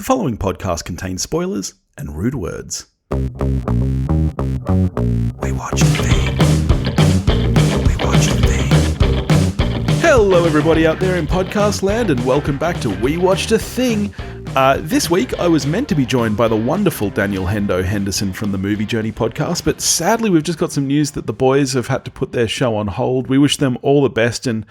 following podcast contains spoilers and rude words. We watch the thing. We watch the thing. Hello everybody out there in podcast land and welcome back to We Watched a Thing. This week I was meant to be joined by the wonderful Daniel Hendo Henderson from the Movie Journey podcast, but sadly we've just got some news that the boys have had to put their show on hold. We wish them all the best and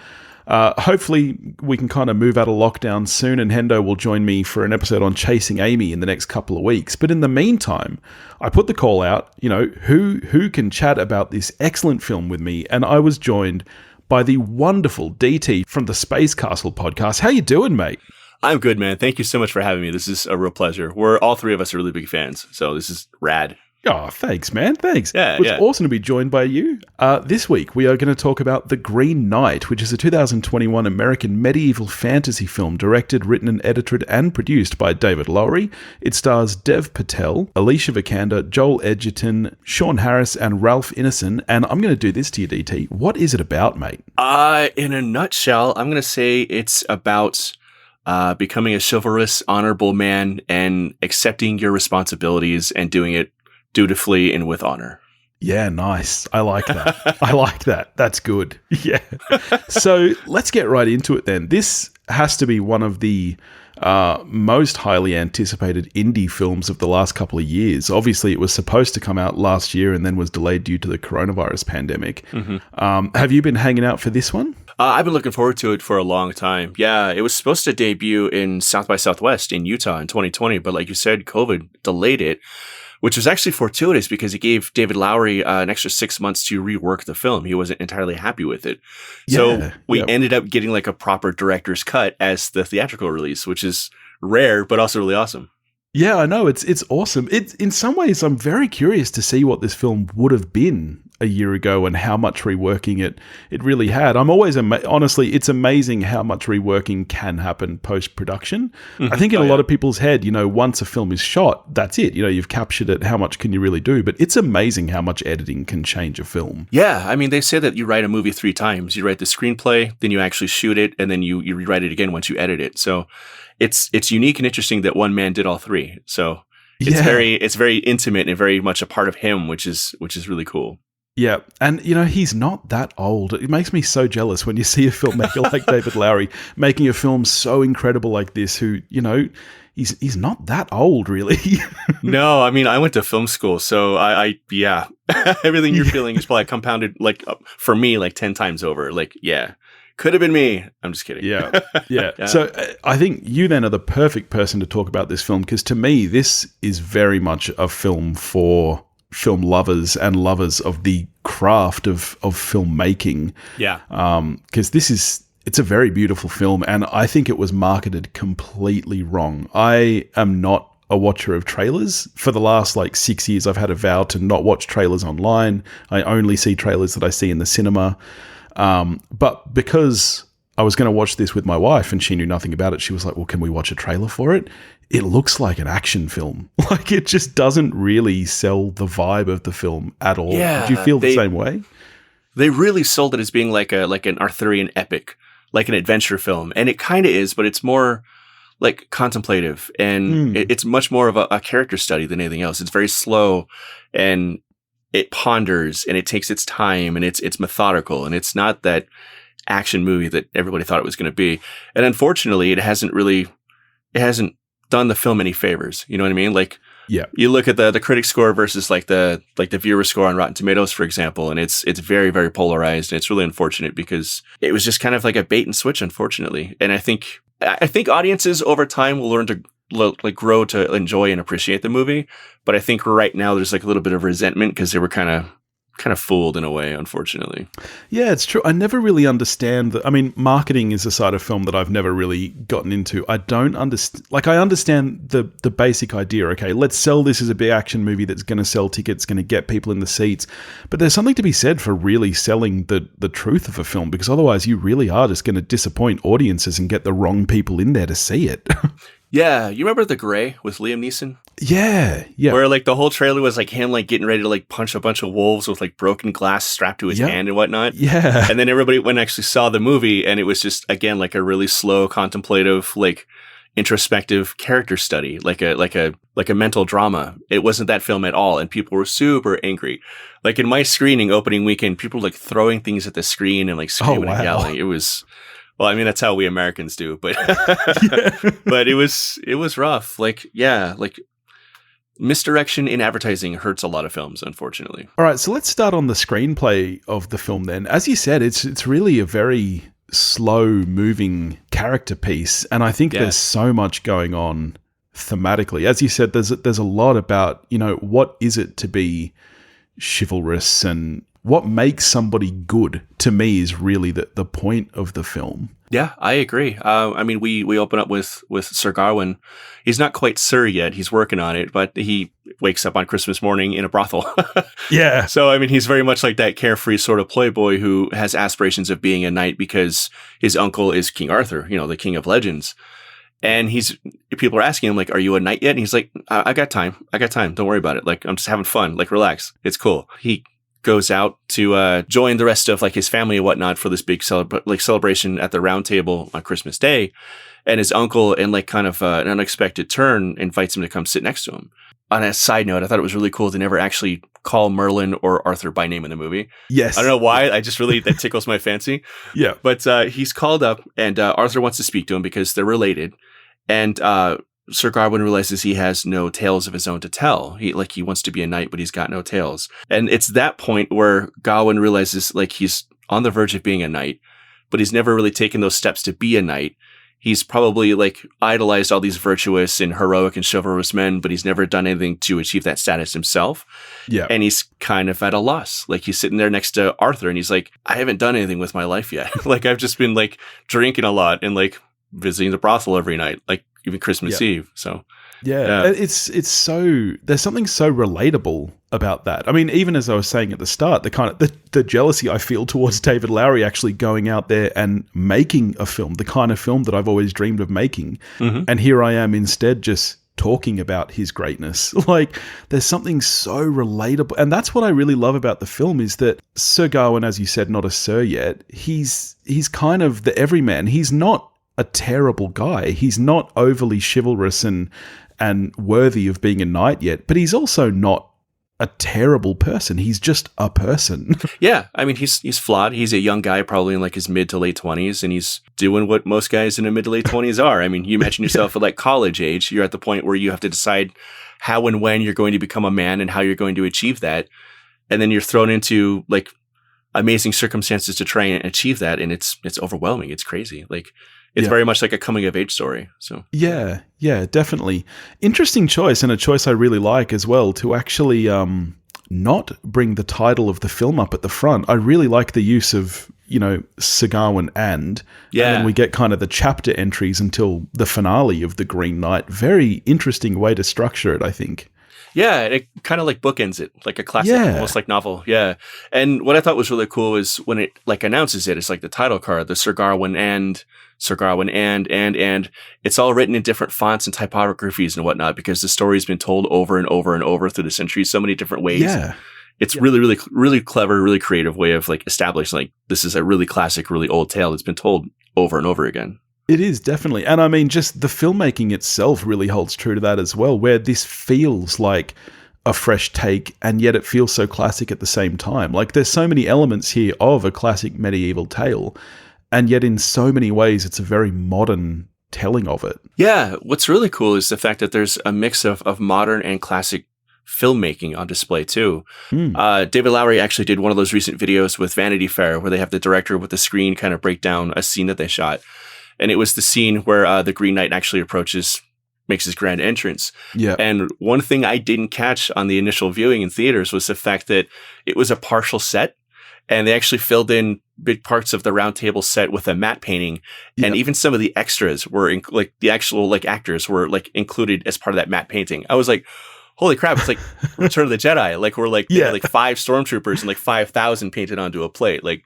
hopefully we can kind of move out of lockdown soon and Hendo will join me for an episode on Chasing Amy in the next couple of weeks. But in the meantime, I put the call out, who can chat about this excellent film with me? And I was joined by the wonderful DT from the Space Castle podcast. How you doing, mate? I'm good, man. Thank you so much for having me. This is a real pleasure. All three of us are really big fans, so this is rad. Oh, thanks, man. Thanks. Yeah, It's awesome to be joined by you. This week, we are going to talk about The Green Knight, which is a 2021 American medieval fantasy film directed, written, and edited and produced by David Lowery. It stars Dev Patel, Alicia Vikander, Joel Edgerton, Sean Harris, and Ralph Ineson. And I'm going to do this to you, DT. What is it about, mate? In a nutshell, I'm going to say it's about becoming a chivalrous, honorable man and accepting your responsibilities and doing it dutifully and with honor. Yeah, nice. I like that. I like that. That's good. Yeah. So let's get right into it then. This has to be one of the most highly anticipated indie films of the last couple of years. Obviously, it was supposed to come out last year and then was delayed due to the coronavirus pandemic. Mm-hmm. Have you been hanging out for this one? I've been looking forward to it for a long time. Yeah, it was supposed to debut in South by Southwest in Utah in 2020, but like you said, COVID delayed it, which was actually fortuitous because it gave David Lowery an extra 6 months to rework the film. He wasn't entirely happy with it. So we ended up getting like a proper director's cut as the theatrical release, which is rare, but also really awesome. Yeah, I know. It's awesome. In some ways, I'm very curious to see what this film would have been a year ago and how much reworking it really had. I'm always honestly, it's amazing how much reworking can happen post-production. Mm-hmm. I think in a lot of people's head, once a film is shot, that's it. You've captured it. How much can you really do? But it's amazing how much editing can change a film. Yeah, I mean, they say that you write a movie 3 times. You write the screenplay, then you actually shoot it, and then you rewrite it again once you edit it. So it's unique and interesting that one man did all 3. So it's very intimate and very much a part of him, which is really cool. Yeah, and he's not that old. It makes me so jealous when you see a filmmaker like David Lowery making a film so incredible like this who, he's not that old really. No, I mean, I went to film school, so I everything you're feeling is probably compounded for me 10 times over. Could have been me. I'm just kidding. Yeah. So I think you then are the perfect person to talk about this film because to me, this is very much a film for film lovers and lovers of the craft of filmmaking. Yeah. Because it's a very beautiful film and I think it was marketed completely wrong. I am not a watcher of trailers. For the last 6 years, I've had a vow to not watch trailers online. I only see trailers that I see in the cinema. But because I was going to watch this with my wife and she knew nothing about it, she was like, well, can we watch a trailer for it? It looks like an action film. It just doesn't really sell the vibe of the film at all. Yeah, Did you feel the same way? They really sold it as being like an Arthurian epic, like an adventure film. And it kind of is, but it's more contemplative and it's much more of a character study than anything else. It's very slow and it ponders and it takes its time and it's methodical and it's not that action movie that everybody thought it was going to be. And unfortunately, it hasn't done the film any favors. You know what I mean? You look at the critic score versus the viewer score on Rotten Tomatoes, for example, and it's very, very polarized. And it's really unfortunate because it was just kind of like a bait and switch, unfortunately. And I think audiences over time will learn to grow to enjoy and appreciate the movie. But I think right now there's a little bit of resentment because they were kind of fooled in a way, unfortunately. Yeah, it's true. I never really understand that. I mean, marketing is a side of film that I've never really gotten into. I don't understand. I understand the basic idea. Okay, let's sell this as a big action movie that's going to sell tickets, going to get people in the seats. But there's something to be said for really selling the truth of a film because otherwise you really are just going to disappoint audiences and get the wrong people in there to see it. Yeah, you remember The Grey with Liam Neeson? Yeah. Where like the whole trailer was like him like getting ready to like punch a bunch of wolves with like broken glass strapped to his hand and whatnot. Yeah. And then everybody went and actually saw the movie and it was just, again, like a really slow, contemplative, like, introspective character study, like a mental drama. It wasn't that film at all, and people were super angry. Like in my screening opening weekend, people were like throwing things at the screen and like screaming and yelling. It was, well, I mean, that's how we Americans do, but but it was rough. Like, yeah, like misdirection in advertising hurts a lot of films, unfortunately. All right, so let's start on the screenplay of the film then. As you said, it's really a very slow moving character piece, and I think there's so much going on thematically. As you said, there's a lot about, you know, what is it to be chivalrous and what makes somebody good, to me, is really the point of the film. Yeah, I agree. I mean, we open up with Sir Gawain. He's not quite Sir yet. He's working on it, but he wakes up on Christmas morning in a brothel. Yeah. So, I mean, he's very much like that carefree sort of playboy who has aspirations of being a knight because his uncle is King Arthur, you know, the king of legends. And people are asking him, like, are you a knight yet? And he's like, I got time. Don't worry about it. Like, I'm just having fun. Like, relax. It's cool. He goes out to join the rest of like his family and whatnot for this big celebration at the round table on Christmas Day. And his uncle, in like kind of an unexpected turn, invites him to come sit next to him. On a side note, I thought it was really cool they never actually call Merlin or Arthur by name in the movie. Yes. I don't know why. I just really, that tickles my fancy. Yeah. But he's called up and Arthur wants to speak to him because they're related. And Sir Garwin realizes he has no tales of his own to tell. He wants to be a knight, but he's got no tales. And it's that point where Gawain realizes like he's on the verge of being a knight, but he's never really taken those steps to be a knight. He's probably like idolized all these virtuous and heroic and chivalrous men, but he's never done anything to achieve that status himself. Yeah. And he's kind of at a loss. Like he's sitting there next to Arthur and he's like, I haven't done anything with my life yet. Like I've just been like drinking a lot and like visiting the brothel every night, like even Christmas Eve. So it's so, there's something so relatable about that. I mean, even as I was saying at the start, the kind of the jealousy I feel towards David Lowery actually going out there and making a film, the kind of film that I've always dreamed of making. Mm-hmm. And here I am instead just talking about his greatness. Like there's something so relatable. And that's what I really love about the film is that Sir Gawain, as you said, not a sir yet, he's kind of the everyman. He's not a terrible guy. He's not overly chivalrous and worthy of being a knight yet, but he's also not a terrible person. He's just a person. Yeah. I mean, he's flawed. He's a young guy, probably in like his mid to late 20s, and he's doing what most guys in their mid to late 20s are. I mean, you imagine yourself at like college age. You're at the point where you have to decide how and when you're going to become a man and how you're going to achieve that. And then you're thrown into like amazing circumstances to try and achieve that. And it's overwhelming. It's crazy. Like, it's very much like a coming of age story. So yeah, definitely. Interesting choice, and a choice I really like as well, to actually not bring the title of the film up at the front. I really like the use of, you know, Sir Gawain and then we get kind of the chapter entries until the finale of The Green Knight. Very interesting way to structure it, I think. Yeah, it kind of like bookends it, like a classic, almost like novel. Yeah. And what I thought was really cool is when it like announces it, it's like the title card, the Sir Gawain and it's all written in different fonts and typographies and whatnot because the story's been told over and over and over through the centuries, so many different ways. Yeah. It's really, really, really clever, really creative way of like establishing like this is a really classic, really old tale that's been told over and over again. It is, definitely. And I mean, just the filmmaking itself really holds true to that as well, where this feels like a fresh take and yet it feels so classic at the same time. Like there's so many elements here of a classic medieval tale, and yet in so many ways it's a very modern telling of it. Yeah. What's really cool is the fact that there's a mix of modern and classic filmmaking on display too. David Lowery actually did one of those recent videos with Vanity Fair where they have the director with the screen kind of break down a scene that they shot. And it was the scene where the Green Knight actually makes his grand entrance. Yeah. And one thing I didn't catch on the initial viewing in theaters was the fact that it was a partial set. And they actually filled in big parts of the round table set with a matte painting. Yep. And even some of the extras were like the actual like actors were like included as part of that matte painting. I was like, holy crap. It's like Return of the Jedi. Like we're like, like 5 stormtroopers and like 5,000 painted onto a plate. Like,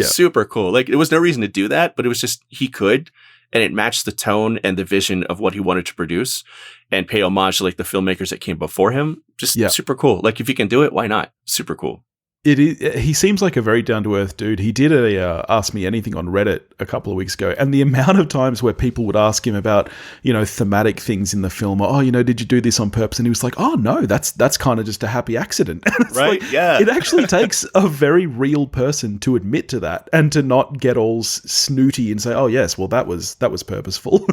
super cool. Like it was no reason to do that, but it was just, he could, and it matched the tone and the vision of what he wanted to produce and pay homage to like the filmmakers that came before him. Just super cool. Like if you can do it, why not? Super cool. He seems like a very down-to-earth dude. He did a Ask Me Anything on Reddit a couple of weeks ago, and the amount of times where people would ask him about, thematic things in the film, or, did you do this on purpose? And he was like, oh, no, that's kind of just a happy accident. Right, like, yeah. It actually takes a very real person to admit to that and to not get all snooty and say, oh, yes, well, that was purposeful.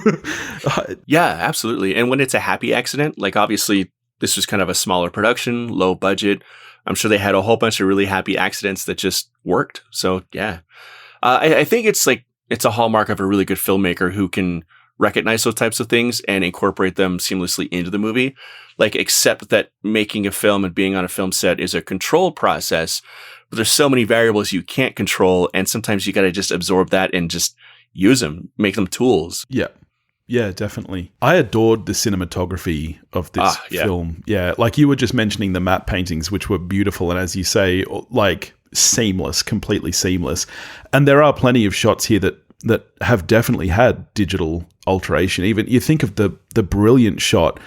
Yeah, absolutely. And when it's a happy accident, like obviously this was kind of a smaller production, low budget. I'm sure they had a whole bunch of really happy accidents that just worked. So yeah, I think it's a hallmark of a really good filmmaker who can recognize those types of things and incorporate them seamlessly into the movie. Like, accept that making a film and being on a film set is a controlled process, but there's so many variables you can't control. And sometimes you got to just absorb that and just use them, make them tools. Yeah. Yeah, definitely. I adored the cinematography of this film. Yeah, like you were just mentioning the matte paintings, which were beautiful. And as you say, like seamless, completely seamless. And there are plenty of shots here that have definitely had digital alteration. Even you think of the brilliant shot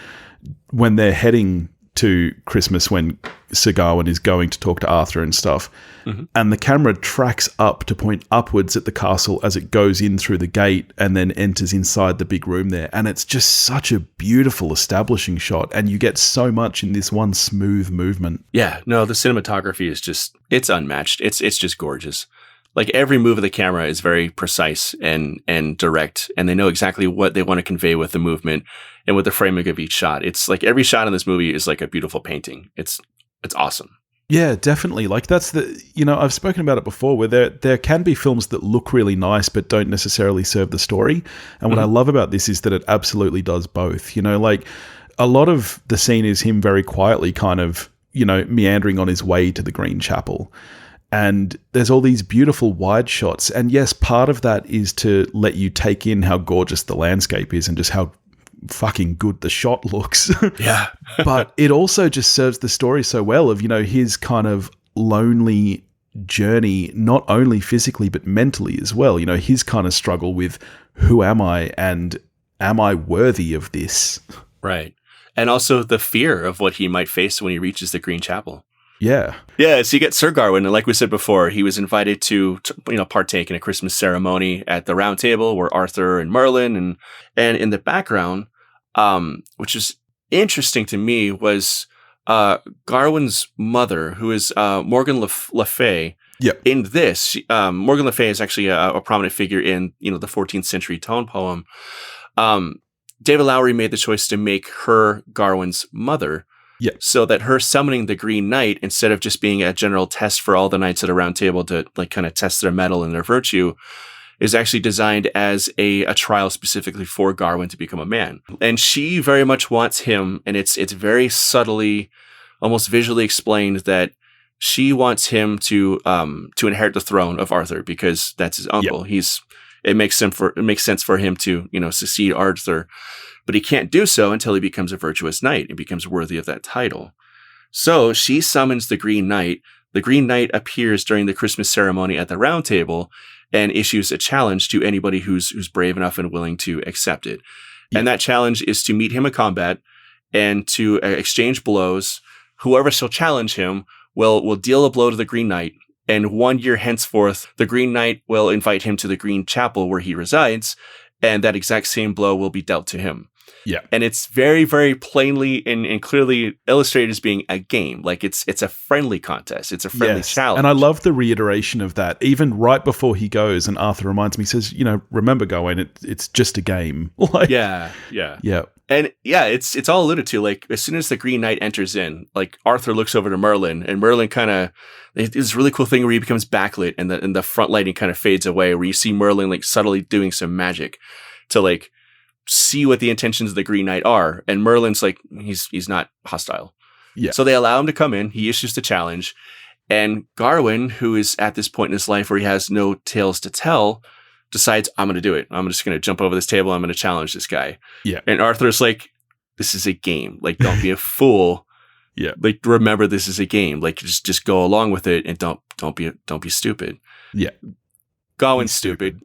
when they're heading to Christmas, when Sir Gawain is going to talk to Arthur and stuff. Mm-hmm. And the camera tracks up to point upwards at the castle as it goes in through the gate and then enters inside the big room there. And it's just such a beautiful establishing shot. And you get so much in this one smooth movement. Yeah, no, the cinematography is it's unmatched. It's just gorgeous. Like, every move of the camera is very precise and direct, and they know exactly what they want to convey with the movement and with the framing of each shot. It's like every shot in this movie is like a beautiful painting. It's awesome. Yeah, definitely. Like, that's I've spoken about it before, where there can be films that look really nice but don't necessarily serve the story. And what I love about this is that it absolutely does both. Like, a lot of the scene is him very quietly kind of, meandering on his way to the Green Chapel. And there's all these beautiful wide shots. And yes, part of that is to let you take in how gorgeous the landscape is and just how fucking good the shot looks. Yeah. But it also just serves the story so well of, his kind of lonely journey, not only physically, but mentally as well. His kind of struggle with who am I and am I worthy of this? Right. And also the fear of what he might face when he reaches the Green Chapel. Yeah. Yeah, so you get Sir Gawain, and like we said before, he was invited to partake in a Christmas ceremony at the Round Table where Arthur and Merlin and in the background, which is interesting to me, was Garwin's mother, who is Morgan Le Fay. Yep. In this, Morgan Le Fay is actually a prominent figure in the 14th century tone poem. David Lowery made the choice to make her Garwin's mother. Yeah. So that her summoning the Green Knight, instead of just being a general test for all the knights at a round table to like kind of test their mettle and their virtue, is actually designed as a trial specifically for Garwin to become a man. And she very much wants him, and it's very subtly, almost visually explained, that she wants him to inherit the throne of Arthur because that's his uncle. Yep. It makes sense for him to, succeed Arthur. But he can't do so until he becomes a virtuous knight and becomes worthy of that title. So she summons the Green Knight. The Green Knight appears during the Christmas ceremony at the Round Table and issues a challenge to anybody who's brave enough and willing to accept it. Yeah. And that challenge is to meet him in combat and to exchange blows. Whoever shall challenge him will deal a blow to the Green Knight. And 1 year henceforth, the Green Knight will invite him to the Green Chapel where he resides, and that exact same blow will be dealt to him. Yeah. And it's very, very plainly and clearly illustrated as being a game. Like it's a friendly contest. It's a friendly challenge. And I love the reiteration of that. Even right before he goes, and Arthur reminds me, says, remember, Gawain, it's just a game. Like, yeah. And yeah, it's all alluded to. Like, as soon as the Green Knight enters in, like Arthur looks over to Merlin, and Merlin kind of, it's this really cool thing where he becomes backlit and the front lighting kind of fades away, where you see Merlin like subtly doing some magic to like see what the intentions of the Green Knight are. And Merlin's like, he's not hostile. Yeah. So they allow him to come in. He issues the challenge. And Garwin, who is at this point in his life where he has no tales to tell, decides, I'm going to do it. I'm just going to jump over this table. I'm going to challenge this guy. Yeah. And Arthur's like, this is a game. Like, don't be a fool. Yeah. Like, remember, this is a game. Like, just go along with it and don't be stupid. Yeah. Gawain's stupid.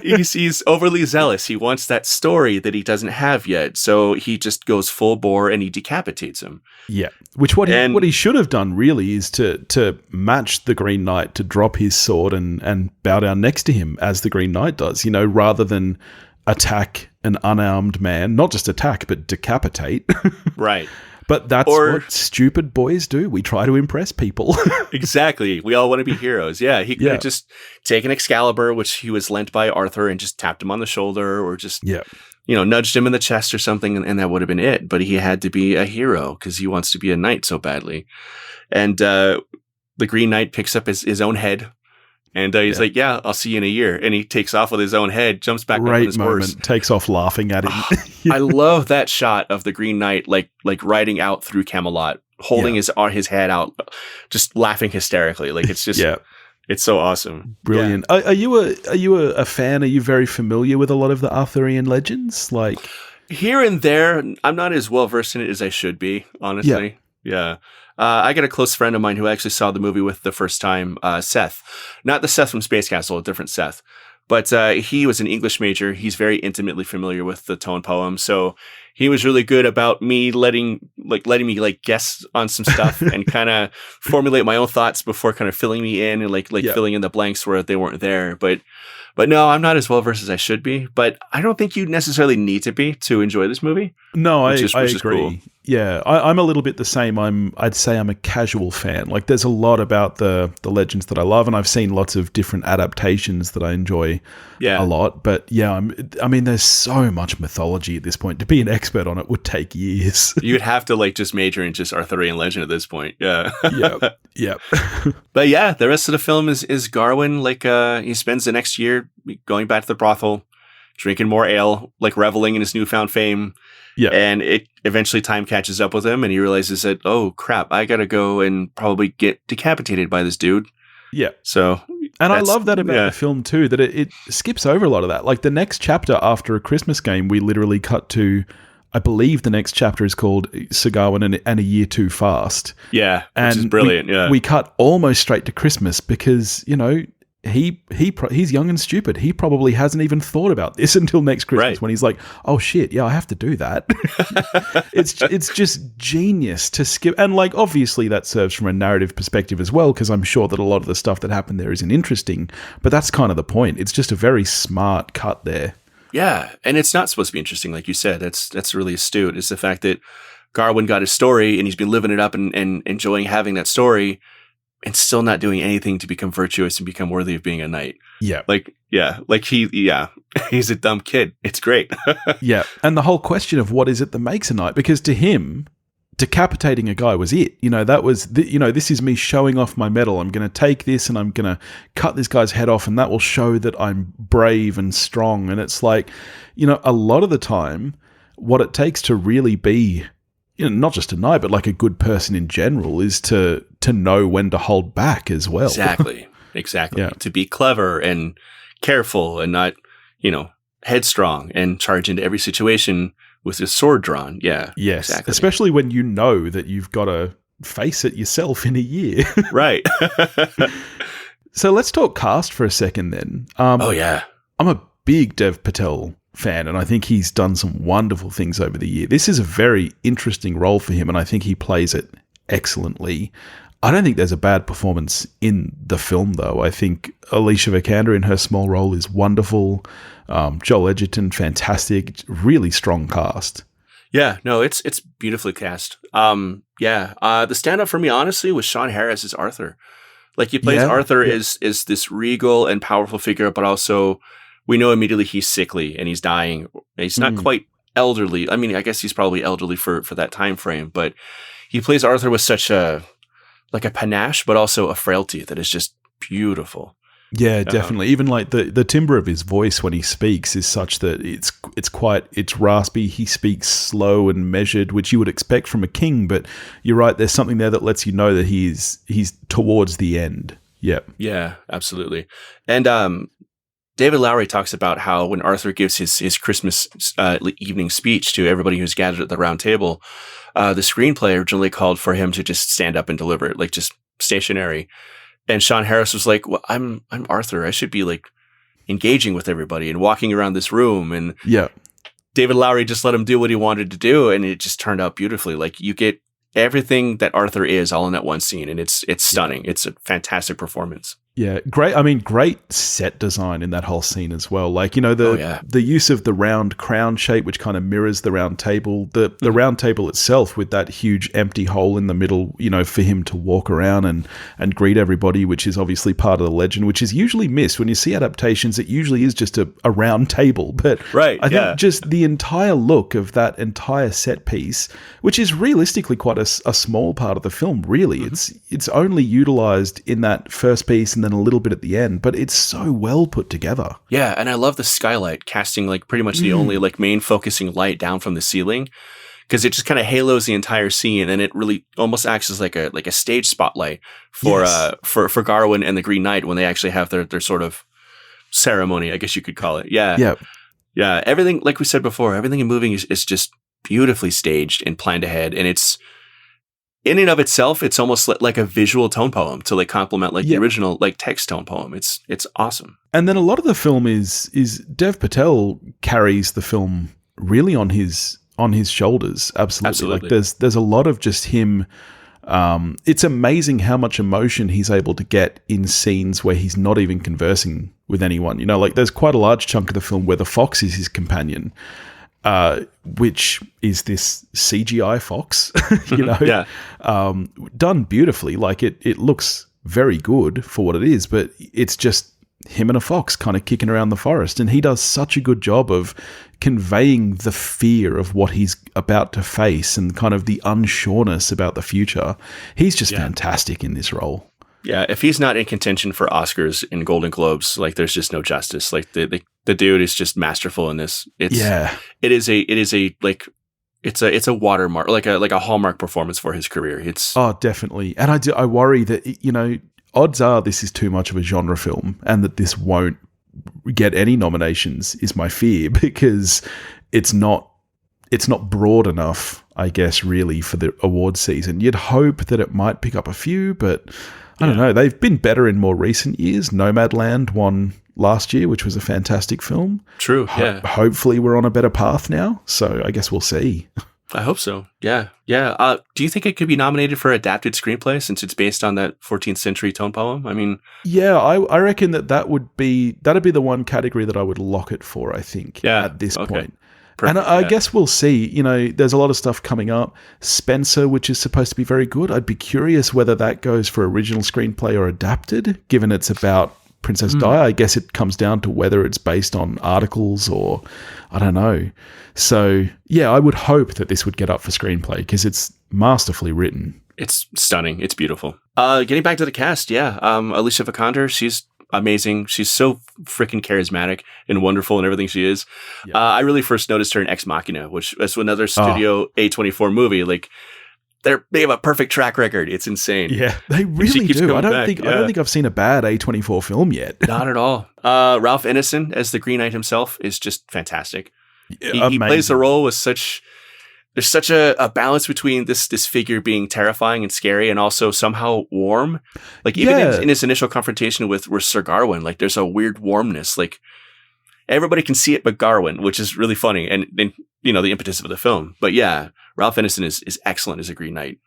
He's overly zealous. He wants that story that he doesn't have yet. So he just goes full bore and he decapitates him. Yeah. Which what he should have done really is to match the Green Knight, to drop his sword and bow down next to him as the Green Knight does, rather than attack an unarmed man. Not just attack, but decapitate. Right. But that's what stupid boys do. We try to impress people. Exactly. We all want to be heroes. Yeah. He could have just taken Excalibur, which he was lent by Arthur, and just tapped him on the shoulder or just, nudged him in the chest or something, and that would have been it. But he had to be a hero because he wants to be a knight so badly. And the Green Knight picks up his own head. And he's like, yeah, I'll see you in a year. And he takes off with his own head, jumps back up on his horse. Takes off laughing at him. I love that shot of the Green Knight, like riding out through Camelot, holding his head out, just laughing hysterically. Like, it's just, it's so awesome. Brilliant. Yeah. Are you a fan? Are you very familiar with a lot of the Arthurian legends? Like, here and there, I'm not as well versed in it as I should be, honestly. Yeah. I got a close friend of mine who actually saw the movie with the first time, Seth. Not the Seth from Space Castle, a different Seth. But he was an English major. He's very intimately familiar with the tone poem. So he was really good about me letting me guess on some stuff and kind of formulate my own thoughts before kind of filling me in and filling in the blanks where they weren't there. But no, I'm not as well versed as I should be. But I don't think you necessarily need to be to enjoy this movie. No, I agree. Cool. Yeah, I'm a little bit the same. I'd say I'm a casual fan. Like, there's a lot about the legends that I love, and I've seen lots of different adaptations that I enjoy a lot. But yeah, I mean, there's so much mythology at this point. To be an expert on it would take years. You'd have to just major in just Arthurian legend at this point. Yeah. Yep. But yeah, the rest of the film is Garwin. He spends the next year going back to the brothel, drinking more ale, reveling in his newfound fame. Yeah. And it eventually time catches up with him and he realizes that, oh crap, I gotta go and probably get decapitated by this dude. Yeah. So I love that about the film too, that it skips over a lot of that. Like, the next chapter after A Christmas Game, we literally cut to, I believe the next chapter is called Sir Gawain and A Year Too Fast. Yeah. Which is brilliant. We cut almost straight to Christmas because, he's young and stupid. He probably hasn't even thought about this until next Christmas when he's like, oh shit, yeah, I have to do that. It's just genius to skip. And obviously that serves from a narrative perspective as well, because I'm sure that a lot of the stuff that happened there isn't interesting, but that's kind of the point. It's just a very smart cut there. Yeah. And it's not supposed to be interesting. Like you said, that's really astute. It's the fact that Garwin got his story and he's been living it up and enjoying having that story, and still not doing anything to become virtuous and become worthy of being a knight. Yeah. He's a dumb kid. It's great. Yeah. And the whole question of what is it that makes a knight? Because to him, decapitating a guy was it. That was, this is me showing off my medal. I'm going to take this and I'm going to cut this guy's head off, and that will show that I'm brave and strong. And it's like, a lot of the time, what it takes to really be, not just a knight, but like a good person in general, is to know when to hold back as well. Exactly. Yeah. To be clever and careful and not, headstrong and charge into every situation with his sword drawn. Yeah. Yes. Exactly. Especially when you know that you've got to face it yourself in a year. Right. So let's talk cast for a second then. I'm a big Dev Patel fan, and I think he's done some wonderful things over the year. This is a very interesting role for him, and I think he plays it excellently. I don't think there's a bad performance in the film, though. I think Alicia Vikander in her small role is wonderful. Joel Edgerton, fantastic. Really strong cast. Yeah, no, it's beautifully cast. The standout for me, honestly, was Sean Harris as Arthur. He plays Arthur is this regal and powerful figure, but also we know immediately he's sickly and he's dying. He's not quite elderly. I mean, I guess he's probably elderly for that time frame, but he plays Arthur with such a panache, but also a frailty that is just beautiful. Yeah, definitely. Even the timbre of his voice when he speaks is such that it's raspy. He speaks slow and measured, which you would expect from a king, but you're right, there's something there that lets you know that he's towards the end. Yep. Yeah, absolutely. And David Lowery talks about how when Arthur gives his Christmas evening speech to everybody who's gathered at the round table, the screenplay originally called for him to just stand up and deliver it, just stationary. And Sean Harris was like, well, I'm Arthur. I should be like engaging with everybody and walking around this room. And yeah. David Lowery just let him do what he wanted to do. And it just turned out beautifully. Like you get everything that Arthur is all in that one scene. And it's stunning. It's a fantastic performance. Yeah, great. I mean, great set design in that whole scene as well. Like, you know, the use of the round crown shape, which kind of mirrors the round table, the round table itself with that huge empty hole in the middle, you know, for him to walk around and greet everybody, which is obviously part of the legend, which is usually missed. When you see adaptations, it usually is just a round table. But I think just the entire look of that entire set piece, which is realistically quite a small part of the film, really. It's only utilized in that first piece and then a little bit at the end, but it's so well put together. Yeah, and I love the skylight casting like pretty much the only like main focusing light down from the ceiling, because it just kind of halos the entire scene, and it really almost acts as like a stage spotlight for Garwin and the Green Knight when they actually have their sort of ceremony, I guess you could call it. Yeah. Everything, like we said before, everything in moving is just beautifully staged and planned ahead, and it's in and of itself, it's almost like a visual tone poem to like complement like the original like text tone poem. It's awesome. And then a lot of the film is Dev Patel carries the film really on his shoulders. Absolutely. Like there's a lot of just him. It's amazing how much emotion he's able to get in scenes where he's not even conversing with anyone. You know, like there's quite a large chunk of the film where the fox is his companion. Which is this CGI fox, you know, done beautifully. Like it looks very good for what it is, but it's just him and a fox kind of kicking around the forest. And he does such a good job of conveying the fear of what he's about to face and kind of the unsureness about the future. He's just fantastic in this role. Yeah, if he's not in contention for Oscars and Golden Globes, like there's just no justice. Like the dude is just masterful in this. It is a watermark, like a hallmark performance for his career. Definitely. And I worry that, you know, odds are this is too much of a genre film and that this won't get any nominations is my fear, because it's not broad enough, I guess, really for the award season. You'd hope that it might pick up a few, but I don't know. They've been better in more recent years. Nomadland won last year, which was a fantastic film. True, Hopefully we're on a better path now, so I guess we'll see. I hope so. Yeah. Do you think it could be nominated for adapted screenplay since it's based on that 14th century tone poem? I mean... Yeah, I reckon that'd be the one category that I would lock it for, I think, at this point. Perfect, and I guess we'll see. You know, there's a lot of stuff coming up. Spencer, which is supposed to be very good. I'd be curious whether that goes for original screenplay or adapted, given it's about Princess Di. I guess it comes down to whether it's based on articles or I don't know. So, yeah, I would hope that this would get up for screenplay because it's masterfully written. It's stunning. It's beautiful. Getting back to the cast, Alicia Vikander, she's amazing. She's so freaking charismatic and wonderful in everything she is. Yeah. I really first noticed her in Ex Machina, which is another Studio A24 movie. Like they have a perfect track record. It's insane. Yeah, they really do. I don't think I've seen a bad A24 film yet. Not at all. Ralph Ineson as the Green Knight himself is just fantastic. He plays the role with there's such a balance between this figure being terrifying and scary and also somehow warm. Like even in his initial confrontation with Sir Gawain, like there's a weird warmness. Like everybody can see it but Garwin, which is really funny and you know the impetus of the film. But yeah, Ralph Ineson is excellent as a Green Knight.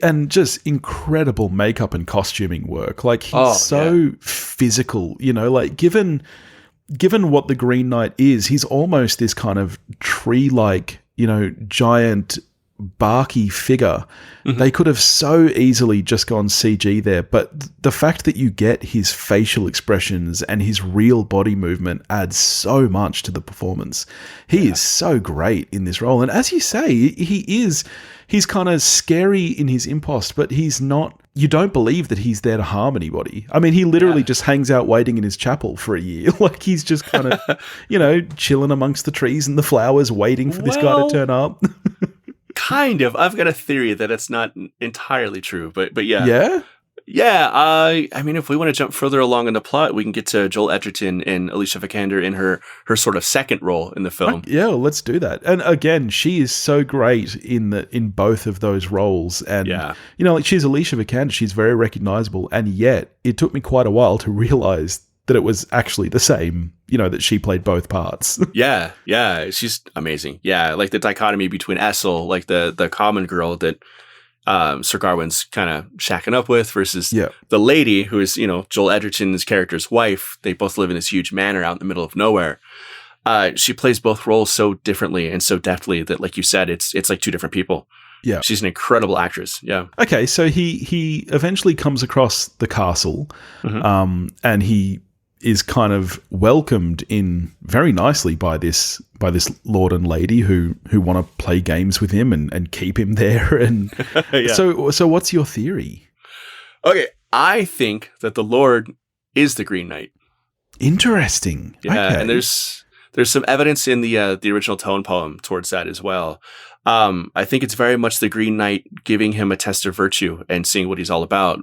And just incredible makeup and costuming work. Like he's so physical, you know, like given what the Green Knight is, he's almost this kind of tree-like, you know, giant barky figure. Mm-hmm. They could have so easily just gone CG there, but the fact that you get his facial expressions and his real body movement adds so much to the performance. He is so great in this role. And as you say, he's kind of scary in his impost, but he's not, you don't believe that he's there to harm anybody. I mean, he literally just hangs out waiting in his chapel for a year. Like he's just kind of, you know, chilling amongst the trees and the flowers, waiting for this guy to turn up. Kind of. I've got a theory that it's not entirely true, but yeah. Yeah? Yeah, I mean, if we want to jump further along in the plot, we can get to Joel Edgerton and Alicia Vikander in her sort of second role in the film. Yeah, well, let's do that. And again, she is so great in both of those roles. And, you know, like she's Alicia Vikander, she's very recognizable. And yet it took me quite a while to realize that it was actually the same, you know, that she played both parts. Yeah, she's amazing. Yeah, like the dichotomy between Essel, like the common girl that Sir Gawain's kind of shacking up with versus the lady who is, you know, Joel Edgerton's character's wife. They both live in this huge manor out in the middle of nowhere. She plays both roles so differently and so deftly that, like you said, it's like two different people. Yeah. She's an incredible actress. Yeah. Okay, so he eventually comes across the castle, and he is kind of welcomed in very nicely by this lord and lady who want to play games with him and keep him there. And so what's your theory? Okay, I think that the Lord is the Green Knight. Interesting. Yeah, okay. And there's some evidence in the original tone poem towards that as well. I think it's very much the Green Knight giving him a test of virtue and seeing what he's all about.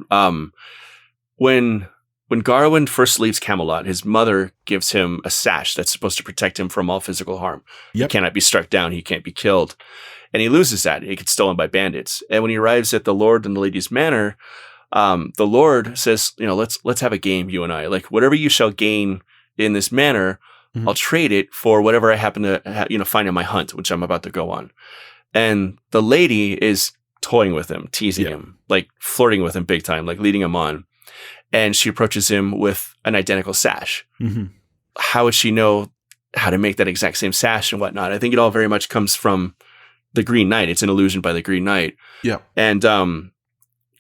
When Garwin first leaves Camelot, his mother gives him a sash that's supposed to protect him from all physical harm. He cannot be struck down. He can't be killed. And he loses that. It gets stolen by bandits. And when he arrives at the Lord and the Lady's manor, the Lord says, you know, let's have a game, you and I. Like, whatever you shall gain in this manor, I'll trade it for whatever I happen to find in my hunt, which I'm about to go on. And the lady is toying with him, teasing him, like flirting with him big time, like leading him on. And she approaches him with an identical sash. How would she know how to make that exact same sash and whatnot? I think it all very much comes from the Green Knight. It's an illusion by the Green Knight. Yeah. And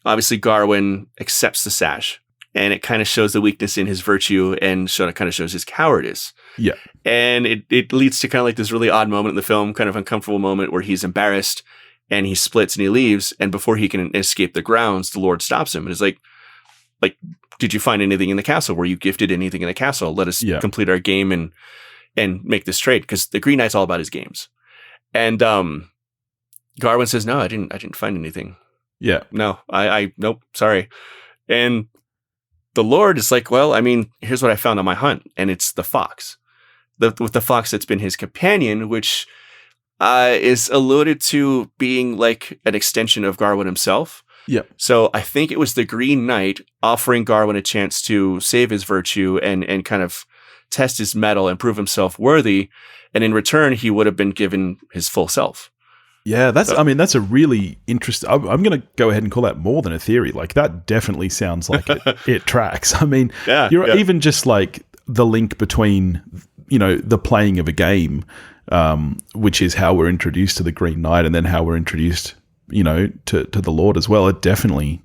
obviously Garwin accepts the sash, and it kind of shows the weakness in his virtue and kind of shows his cowardice. Yeah. And it leads to kind of like this really odd moment in the film, kind of uncomfortable moment where he's embarrassed and he splits and he leaves. And before he can escape the grounds, the Lord stops him and is like, did you find anything in the castle? Were you gifted anything in the castle? Let us complete our game and make this trade, because the Green Knight's all about his games. And Garwin says, no, I didn't find anything. Yeah. No, nope, sorry. And the Lord is like, well, I mean, here's what I found on my hunt. And it's the fox. With the fox that's been his companion, which is alluded to being like an extension of Garwin himself. Yep. So I think it was the Green Knight offering Garwin a chance to save his virtue and kind of test his mettle and prove himself worthy. And in return, he would have been given his full self. Yeah, that's a really interesting. I'm going to go ahead and call that more than a theory. Like, that definitely sounds like it tracks. I mean, even just like the link between, you know, the playing of a game, which is how we're introduced to the Green Knight, and then how we're introduced, you know, to the Lord as well. It definitely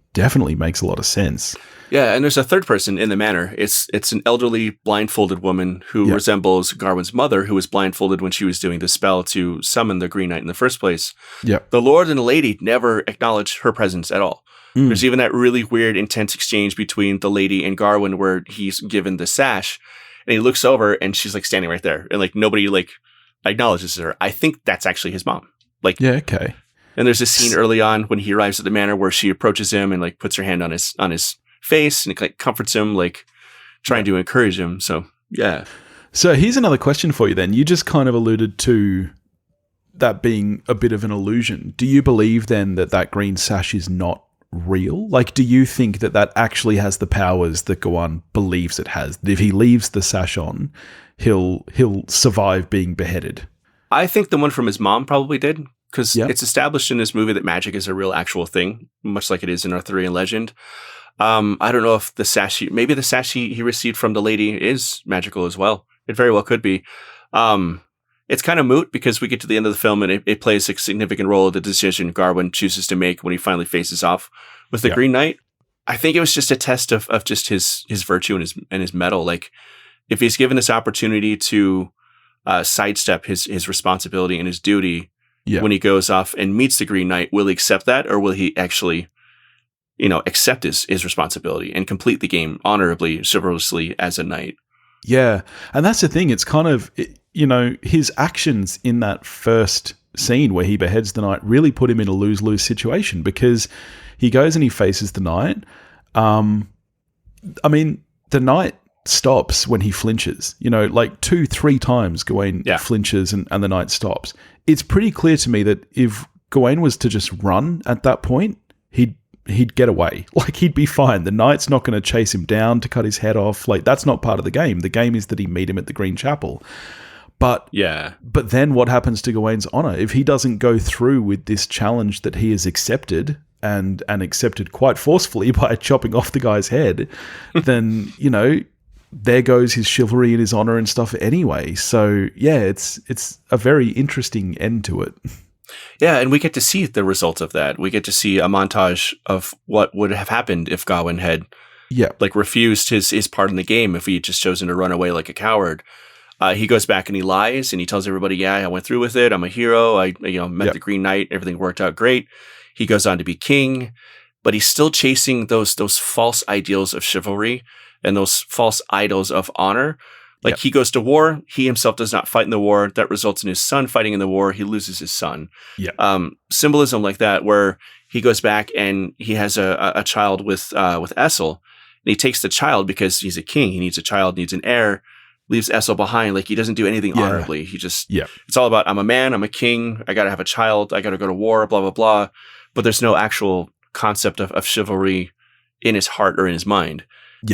makes a lot of sense. Yeah, and there's a third person in the manor. It's an elderly blindfolded woman who resembles Garwin's mother, who was blindfolded when she was doing the spell to summon the Green Knight in the first place. Yeah. The Lord and the Lady never acknowledge her presence at all. There's even that really weird, intense exchange between the Lady and Garwin where he's given the sash, and he looks over and she's like standing right there, and like nobody like acknowledges her. I think that's actually his mom. Like, yeah, okay. And there's a scene early on when he arrives at the manor where she approaches him and like puts her hand on his face and it like comforts him, like trying to encourage him. So, yeah. So here's another question for you then. You just kind of alluded to that being a bit of an illusion. Do you believe then that green sash is not real? Like, do you think that actually has the powers that Gawain believes it has? If he leaves the sash on, he'll survive being beheaded? I think the one from his mom probably did. Because it's established in this movie that magic is a real actual thing, much like it is in Arthurian legend. I don't know if the sash he received from the lady is magical as well. It very well could be. It's kind of moot because we get to the end of the film and it plays a significant role in the decision Garwin chooses to make when he finally faces off with the Green Knight. I think it was just a test of just his virtue and his mettle. Like, if he's given this opportunity to sidestep his responsibility and his duty, when he goes off and meets the Green Knight, will he accept that, or will he actually, you know, accept his responsibility and complete the game honorably, chivalrously as a knight? Yeah, and that's the thing. It's kind of, you know, his actions in that first scene where he beheads the knight really put him in a lose-lose situation, because he goes and he faces the knight. I mean, the knight stops when he flinches. You know, like 2-3 times Gawain flinches and the knight stops. It's pretty clear to me that if Gawain was to just run at that point, he'd get away. Like, he'd be fine. The knight's not going to chase him down to cut his head off. Like, that's not part of the game. The game is that he meet him at the Green Chapel. But then what happens to Gawain's honor if he doesn't go through with this challenge that he has accepted and accepted quite forcefully by chopping off the guy's head? Then, you know, there goes his chivalry and his honor and stuff anyway. So yeah, it's a very interesting end to it. Yeah, and we get to see the result of that. We get to see a montage of what would have happened if Garwin had refused his part in the game, if he had just chosen to run away like a coward. He goes back and he lies and he tells everybody, yeah, I went through with it. I'm a hero. I met the Green Knight. Everything worked out great. He goes on to be king, but he's still chasing those false ideals of chivalry and those false idols of honor. Like, he goes to war. He himself does not fight in the war. That results in his son fighting in the war. He loses his son. Symbolism like that, where he goes back and he has a child with Essel, and he takes the child because he's a king. He needs a child, needs an heir. Leaves Essel behind. Like, he doesn't do anything honorably. He just, it's all about, I'm a man, I'm a king, I got to have a child, I got to go to war, blah, blah, blah. But there's no actual concept of chivalry in his heart or in his mind.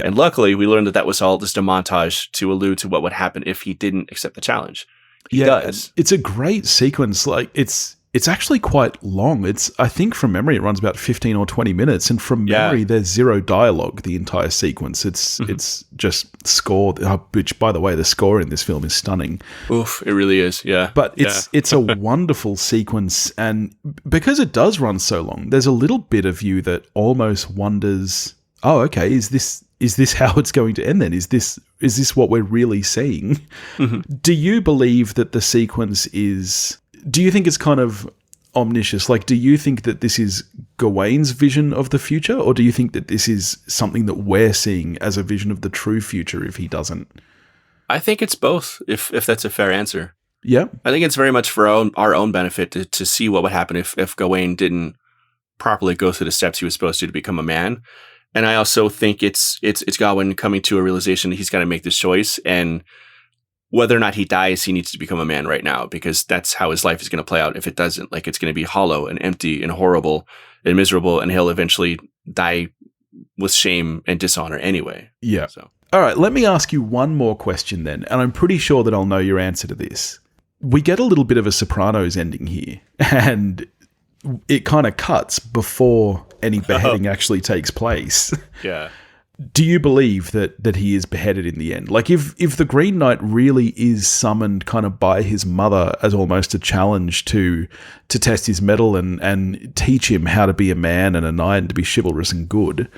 And luckily, we learned that was all just a montage to allude to what would happen if he didn't accept the challenge. He does. It's a great sequence. Like, it's actually quite long. I think from memory, it runs about 15 or 20 minutes. And from memory, there's zero dialogue the entire sequence. It's just score, which, by the way, the score in this film is stunning. Oof, it really is, yeah. But it's a wonderful sequence. And because it does run so long, there's a little bit of you that almost wonders, oh, okay, is this how it's going to end then? Is this what we're really seeing? Do you believe that the sequence is... Do you think it's kind of omniscient? Like, do you think that this is Gawain's vision of the future, or do you think that this is something that we're seeing as a vision of the true future if he doesn't? I think it's both, if that's a fair answer. Yeah. I think it's very much for our own benefit to see what would happen if Gawain didn't properly go through the steps he was supposed to become a man. And I also think it's Garwin coming to a realization that he's got to make this choice, and whether or not he dies, he needs to become a man right now, because that's how his life is going to play out. If it doesn't, like, it's going to be hollow and empty and horrible and miserable, and he'll eventually die with shame and dishonor anyway. Yeah. So, all right, let me ask you one more question then, and I'm pretty sure that I'll know your answer to this. We get a little bit of a Sopranos ending here, and it kind of cuts before any beheading actually takes place. Yeah. Do you believe that he is beheaded in the end? Like, if the Green Knight really is summoned kind of by his mother as almost a challenge to test his mettle and teach him how to be a man and a knight and to be chivalrous and good,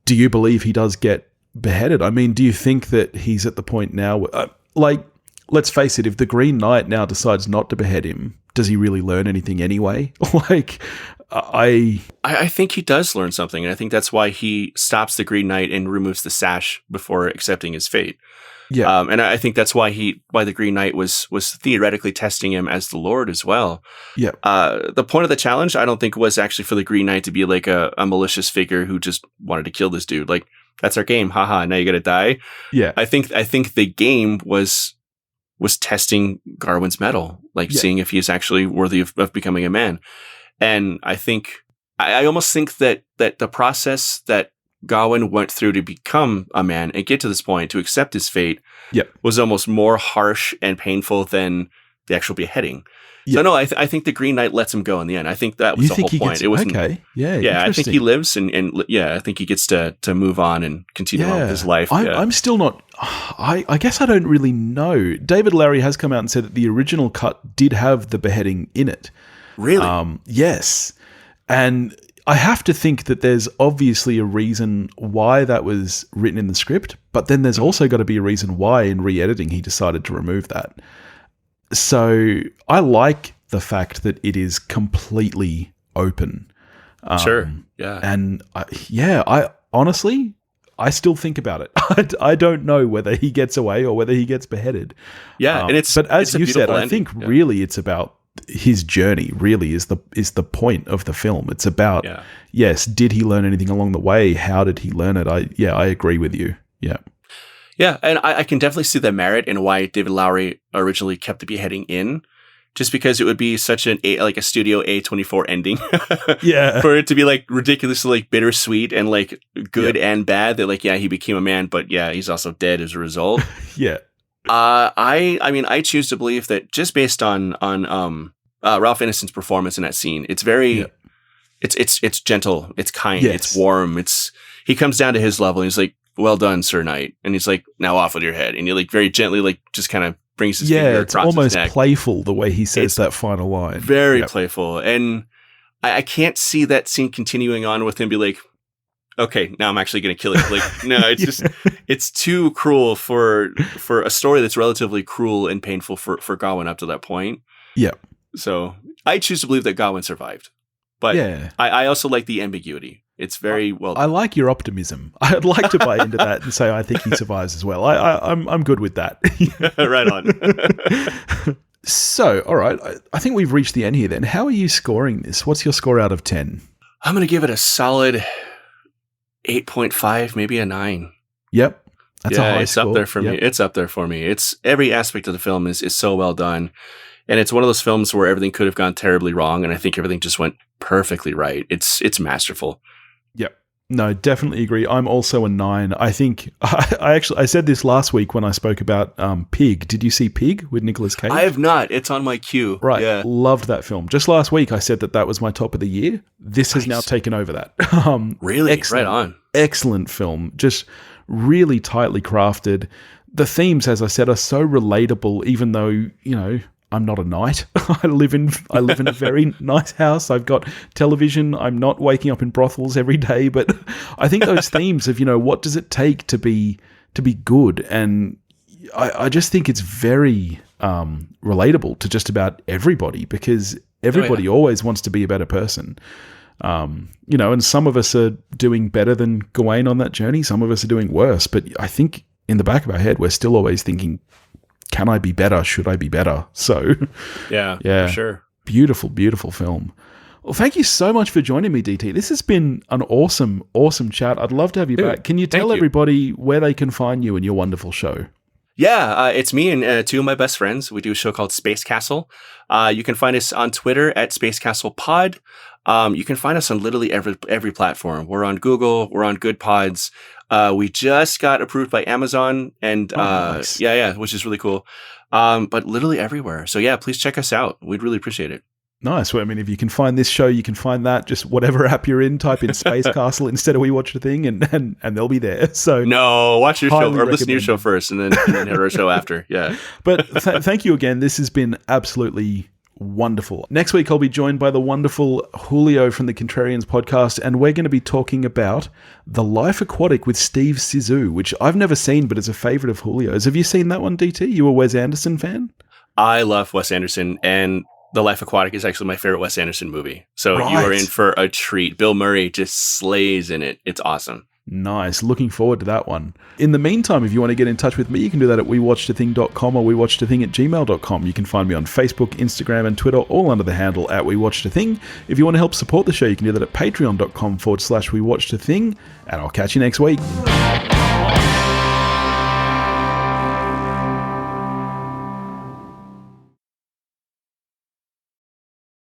do you believe he does get beheaded? I mean, do you think that he's at the point now like, let's face it, if the Green Knight now decides not to behead him, does he really learn anything anyway? Like, I think he does learn something, and I think that's why he stops the Green Knight and removes the sash before accepting his fate. Yeah, and I think that's why the Green Knight was theoretically testing him as the Lord as well. Yeah. The point of the challenge, I don't think, was actually for the Green Knight to be like a malicious figure who just wanted to kill this dude. Like, that's our game, haha. Now you got to die. Yeah. I think the game was testing Garwin's mettle, like seeing if he is actually worthy of becoming a man. And I think, I almost think that the process that Garwin went through to become a man and get to this point, to accept his fate, was almost more harsh and painful than the actual beheading. So no, I think the Green Knight lets him go in the end. I think that was the whole point. It wasn't, okay. Yeah, I think he lives and I think he gets to move on and continue on with his life. I'm still not, I guess I don't really know. David Lowery has come out and said that the original cut did have the beheading in it. Really? Yes. And I have to think that there's obviously a reason why that was written in the script, but then there's also got to be a reason why in re-editing he decided to remove that. So I like the fact that it is completely open. Sure. Yeah. And I honestly, I still think about it. I don't know whether he gets away or whether he gets beheaded. Yeah. And but as you said, I think really it's about his journey really is the point of the film. It's about, yes, did he learn anything along the way? How did he learn it? I agree with you. Yeah. Yeah, and I can definitely see the merit in why David Lowery originally kept the beheading in, just because it would be such a Studio A24 ending. Yeah. For it to be like ridiculously like bittersweet and like good and bad, that like, he became a man, but he's also dead as a result. Yeah. I mean, I choose to believe that just based on Ralph Ineson's performance in that scene, it's very, it's gentle, it's kind, it's warm, he comes down to his level and he's like, "Well done, Sir Knight," and he's like, "Now off with your head," and he like very gently like just kind of brings his finger across his neck. It's almost playful the way he says that final line. Very playful, and I can't see that scene continuing on with him be like, "Okay, now I'm actually going to kill you." Like, no, it's just it's too cruel for a story that's relatively cruel and painful for Gawain up to that point. Yeah. So I choose to believe that Gawain survived, but I also like the ambiguity. It's very well done. I like your optimism. I'd like to buy into that and say I think he survives as well. I'm good with that. Right on. So, all right. I think we've reached the end here then. How are you scoring this? What's your score out of 10? I'm going to give it a solid 8.5, maybe a 9. Yep. That's a high it's score. Up there for me. It's up there for me. It's every aspect of the film is so well done. And it's one of those films where everything could have gone terribly wrong, and I think everything just went perfectly right. It's masterful. Yep. No, definitely agree. I'm also a 9. I think I said this last week when I spoke about Pig. Did you see Pig with Nicolas Cage? I have not. It's on my queue. Right. Yeah. Loved that film. Just last week I said that was my top of the year. This has now taken over that. Really? Excellent, right on. Excellent film. Just really tightly crafted. The themes, as I said, are so relatable, even though, I'm not a knight. I live in a very nice house. I've got television. I'm not waking up in brothels every day. But I think those themes of, what does it take to be good? And I just think it's very relatable to just about everybody, because everybody always wants to be a better person. And some of us are doing better than Gawain on that journey. Some of us are doing worse. But I think in the back of our head, we're still always thinking, can I be better? Should I be better? So, yeah, for sure. Beautiful, beautiful film. Well, thank you so much for joining me, DT. This has been an awesome, awesome chat. I'd love to have you back. Can you tell everybody where they can find you and your wonderful show? Yeah, it's me and two of my best friends. We do a show called Space Castle. You can find us on Twitter at Space Castle Pod. You can find us on literally every platform. We're on Google. We're on Good Pods. We just got approved by Amazon, and nice. Which is really cool. But literally everywhere. So yeah, please check us out. We'd really appreciate it. Nice. Well, I mean, if you can find this show, you can find that. Just whatever app you're in, type in Space Castle instead of We Watch the Thing, and they'll be there. So no, watch your show or listen to your show first, and then hit our show after. Yeah. But thank you again. This has been absolutely wonderful. Next week, I'll be joined by the wonderful Julio from the Contrarians podcast, and we're going to be talking about The Life Aquatic with Steve Zissou, which I've never seen, but is a favorite of Julio's. Have you seen that one, DT? You a Wes Anderson fan? I love Wes Anderson, and The Life Aquatic is actually my favorite Wes Anderson movie. So right. You are in for a treat. Bill Murray just slays in it. It's awesome. Nice. Looking forward to that one. In the meantime, if you want to get in touch with me, you can do that at wewatchedathing.com or wewatchedathing@gmail.com. You can find me on Facebook, Instagram, and Twitter, all under the handle at wewatchedathing. If you want to help support the show, you can do that at patreon.com/wewatchedathing. And I'll catch you next week.